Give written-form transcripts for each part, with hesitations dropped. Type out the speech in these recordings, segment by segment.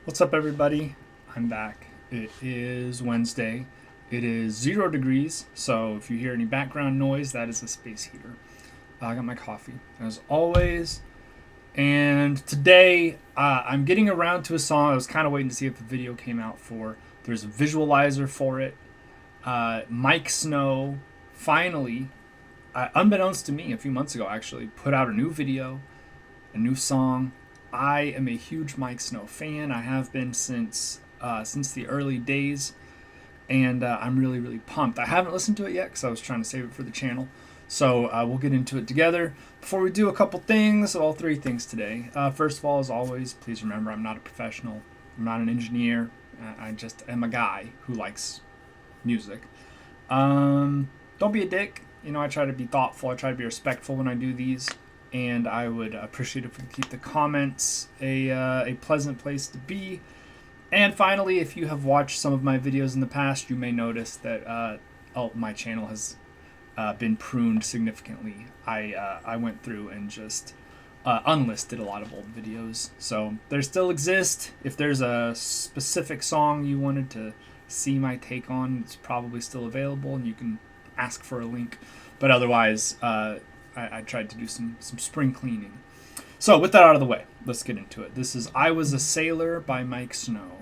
What's up, everybody? I'm back. It is Wednesday. It is 0 degrees, so if you hear any background noise, that is a space heater. I got my coffee, as always. And today, I'm getting around to a song I was kind of waiting to see if the video came out for. There's a visualizer for it. Mike Snow finally, unbeknownst to me a few months ago actually, put out a new video, a new song. I am a huge Mike Snow fan. I have been since the early days, and I'm really pumped. I haven't listened to it yet because I was trying to save it for the channel. So we'll get into it together. Before we do, a couple things, well, 3 things today. First of all, as always, please remember I'm not a professional. I'm not an engineer. I just am a guy who likes music. Don't be a dick. You know, I try to be thoughtful. I try to be respectful when I do these. And I would appreciate if we could keep the comments a pleasant place to be. And finally, if you have watched some of my videos in the past, you may notice that my channel has been pruned significantly. I went through and just unlisted a lot of old videos. So they still exist. If there's a specific song you wanted to see my take on, it's probably still available, and you can ask for a link. But otherwise, I tried to do some spring cleaning. So with that out of the way, let's get into it. This is I Was a Sailor by Mike Snow.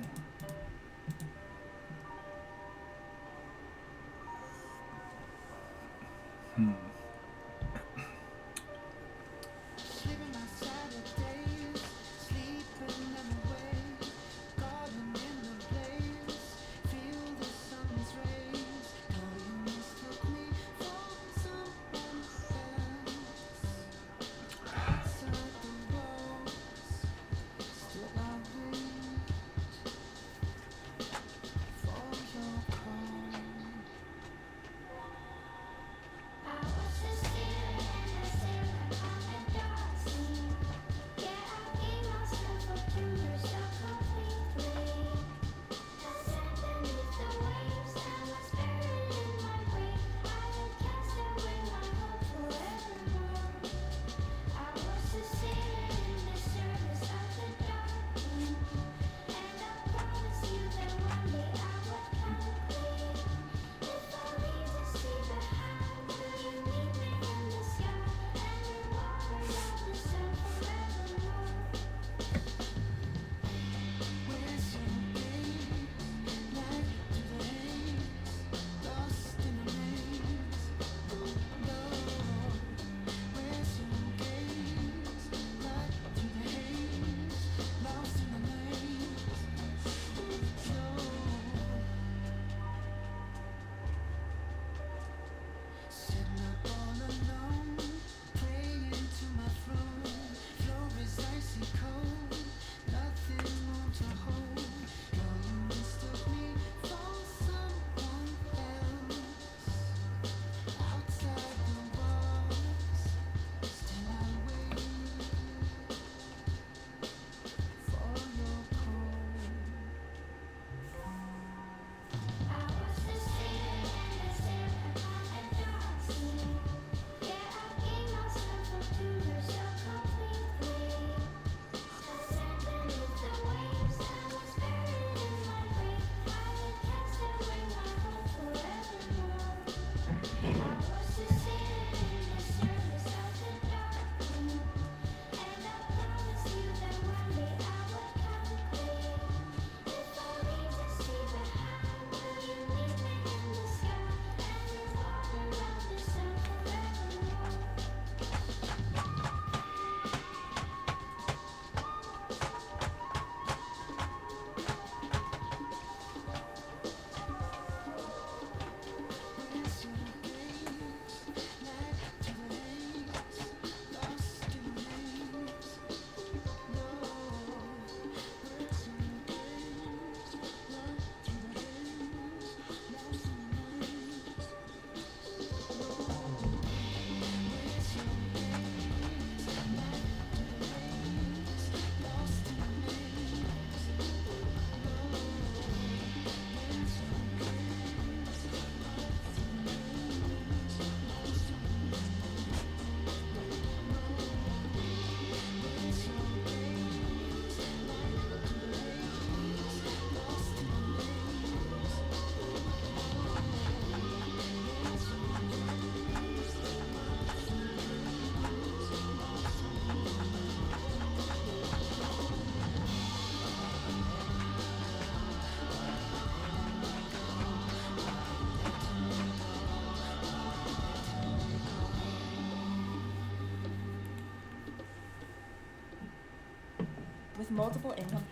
multiple income.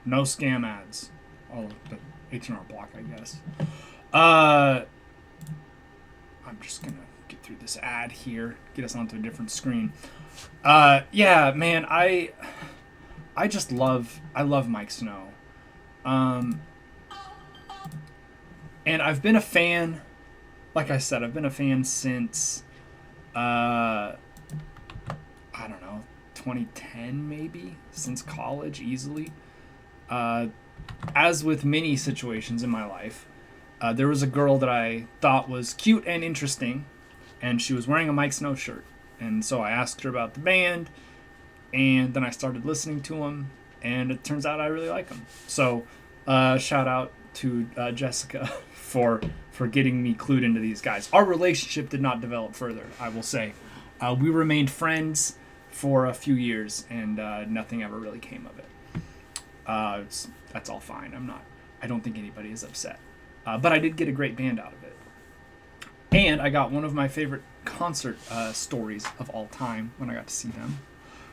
No scam ads. Oh, the H&R Block, I guess. I'm just gonna get through this ad here, get us onto a different screen. Yeah, man, I love Mike Snow. And I've been a fan, like I said, I've been a fan since, I don't know, 2010 maybe, since college easily. As with many situations in my life, there was a girl that I thought was cute and interesting, and she was wearing a Mike Snow shirt. And so I asked her about the band, and then I started listening to him, and it turns out I really like him. So shout out to Jessica for getting me clued into these guys. Our relationship did not develop further, I will say. We remained friends for a few years, and nothing ever really came of it. That's all fine. I don't think anybody is upset. But I did get a great band out of it. And I got one of my favorite concert stories of all time when I got to see them,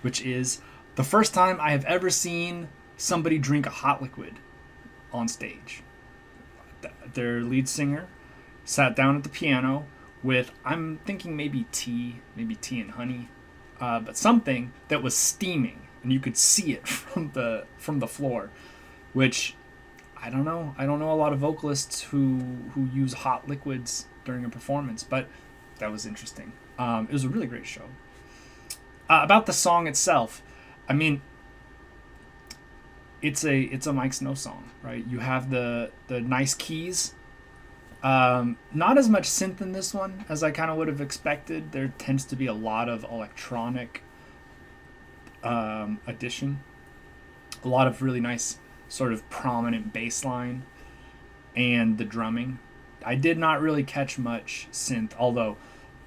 which is the first time I have ever seen somebody drink a hot liquid on stage. Their lead singer sat down at the piano with, I'm thinking maybe tea and honey, but something that was steaming, and you could see it from the floor, which I don't know a lot of vocalists who use hot liquids during a performance, but that was interesting. It was a really great show. About the song itself, I mean, it's a Mike Snow song, right? You have the nice keys. Not as much synth in this one as I kind of would have expected. There tends to be a lot of electronic addition. A lot of really nice sort of prominent bass line, and the drumming. I did not really catch much synth, although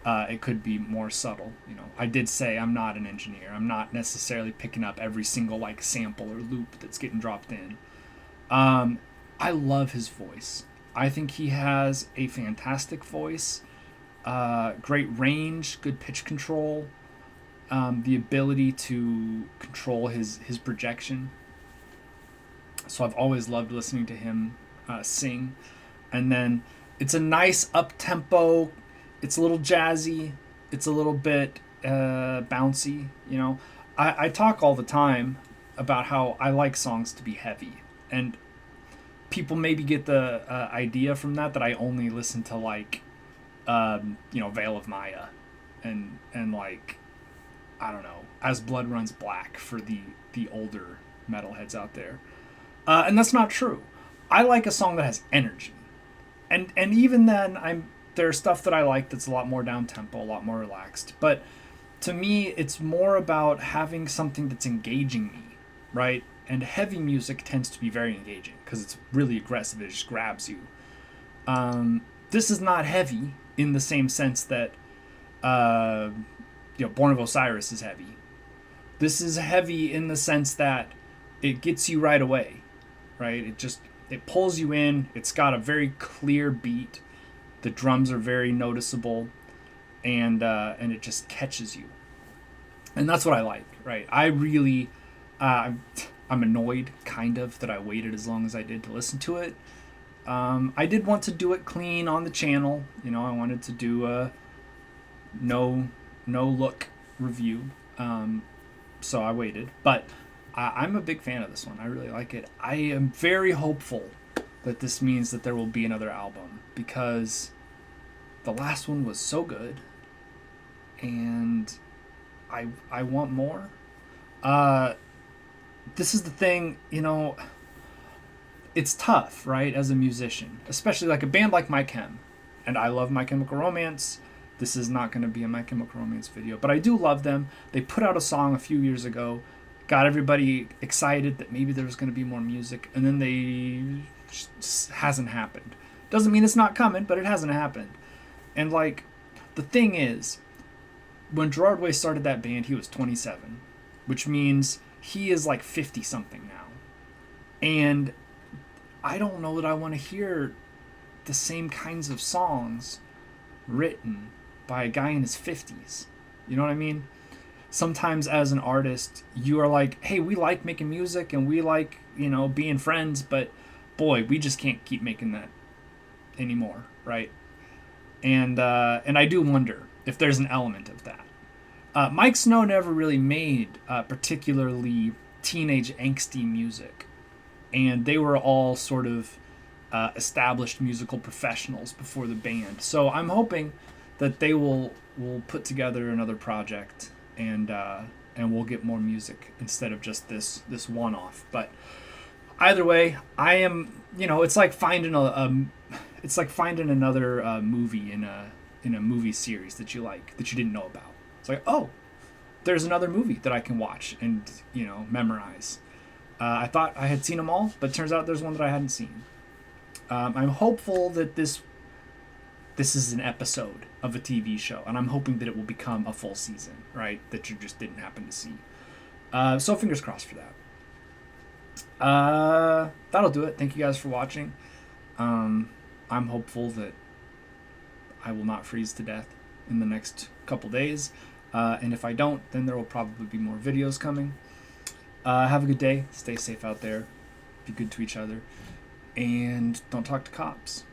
it could be more subtle. I did say I'm not an engineer. I'm not necessarily picking up every single sample or loop that's getting dropped in. I love his voice. I think he has a fantastic voice, great range, good pitch control, the ability to control his projection. So I've always loved listening to him sing. And then it's a nice up-tempo, it's a little jazzy, it's a little bit bouncy, I talk all the time about how I like songs to be heavy. And people maybe get the idea from that I only listen to Veil of Maya and I don't know, As Blood Runs Black for the older metalheads out there. And that's not true. I like a song that has energy. And even then, there's stuff that I like that's a lot more down-tempo, a lot more relaxed. But to me, it's more about having something that's engaging me, right? And heavy music tends to be very engaging because it's really aggressive. It just grabs you. This is not heavy in the same sense that, Born of Osiris is heavy. This is heavy in the sense that it gets you right away. Right? It pulls you in. It's got a very clear beat. The drums are very noticeable, and it just catches you. And that's what I like, right? I really, I'm annoyed kind of that I waited as long as I did to listen to it. I did want to do it clean on the channel. I wanted to do a no look review. So I waited, but I'm a big fan of this one. I really like it. I am very hopeful that this means that there will be another album, because the last one was so good, and I want more. This is the thing, it's tough, right, as a musician, especially like a band like MIIKE, and I love My Chemical Romance. This is not going to be a My Chemical Romance video, but I do love them. They put out a song a few years ago, got everybody excited that maybe there was going to be more music, and then just hasn't happened. Doesn't mean it's not coming, but it hasn't happened. And the thing is, when Gerard Way started that band, he was 27, which means he is 50 something now. And I don't know that I want to hear the same kinds of songs written by a guy in his 50s. You know what I mean? sometimes as an artist, you are like, hey, we like making music and we like, being friends, but boy, we just can't keep making that anymore, right? And I do wonder if there's an element of that. Mike Snow never really made particularly teenage angsty music, and they were all sort of established musical professionals before the band. So I'm hoping that they will put together another project and we'll get more music instead of just this one off. But either way, I am it's like finding it's like finding another movie in a movie series that you like that you didn't know about. It's like, oh, there's another movie that I can watch and memorize. I thought I had seen them all, but it turns out there's one that I hadn't seen. I'm hopeful that this is an episode of a TV show, and I'm hoping that it will become a full season, right? That you just didn't happen to see. So fingers crossed for that. That'll do it. Thank you guys for watching. I'm hopeful that I will not freeze to death in the next couple days. And if I don't, then there will probably be more videos coming. Have a good day. Stay safe out there. Be good to each other. And don't talk to cops.